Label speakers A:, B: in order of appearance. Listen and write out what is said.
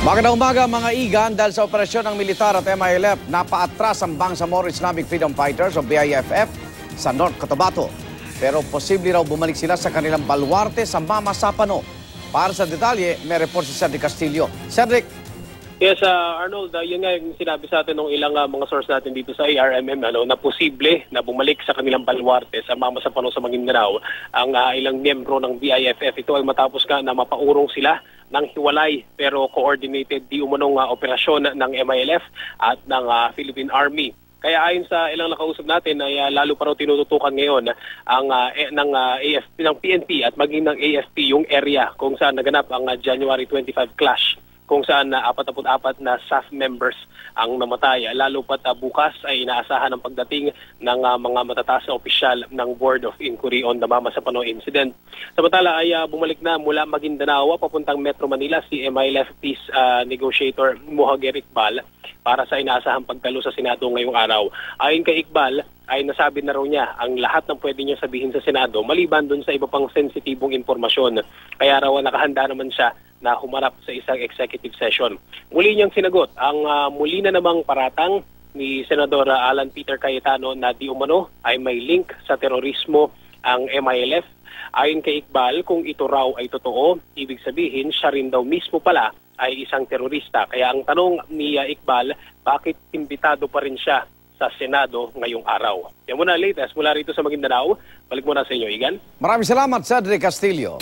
A: Magandang umaga mga igan, dahil sa operasyon ng militar at MILF, napaatras ang Bangsamoro Islamic Freedom Fighters o BIFF sa North Cotabato. Pero posible raw bumalik sila sa kanilang baluarte sa Mama Sapano. Para sa detalye, may report si Cedric Castillo. Cedric.
B: Yes, Arnold, yun nga yung sinabi sa atin ng ilang mga source natin dito sa ARMM na posible na bumalik sa kanilang baluarte sa Mama Sapano sa Maguindanao ang ilang miyembro ng BIFF. Ito ay matapos na mapaurong sila ng hiwalay pero coordinated di umanong operasyon ng MILF at ng Philippine Army. Kaya ayon sa ilang nakausap natin ay lalo pa raw tinututukan ngayon ang ng PNP at maging ng AFP yung area kung saan naganap ang January 25 clash, kung saan 44 na staff members ang namatay. Lalo pat bukas ay inaasahan ang pagdating ng mga matataas na opisyal ng Board of Inquiry on the Mama Sapano incident. Samantala ay bumalik na mula Maguindanao papuntang Metro Manila si MILF Peace Negotiator Mohager Iqbal para sa inaasahang pagdalo sa Senado ngayong araw. Ayon kay Iqbal, ay nasabi na raw niya ang lahat ng pwede niya sabihin sa Senado maliban dun sa iba pang sensitibong impormasyon. Kaya raw nakahanda naman siya na humarap sa isang executive session. Muli niyang sinagot ang muli na namang paratang ni Senador Alan Peter Cayetano na di umano ay may link sa terorismo ang MILF. Ayon kay Iqbal, kung ito raw ay totoo, ibig sabihin siya rin daw mismo pala ay isang terorista. Kaya ang tanong ni Iqbal, bakit imbitado pa rin siya sa Senado ngayong araw? Yan muna latest mula rito sa Maguindanao. Balik muna sa inyo, Igan.
A: Maraming salamat, Cedric Castillo.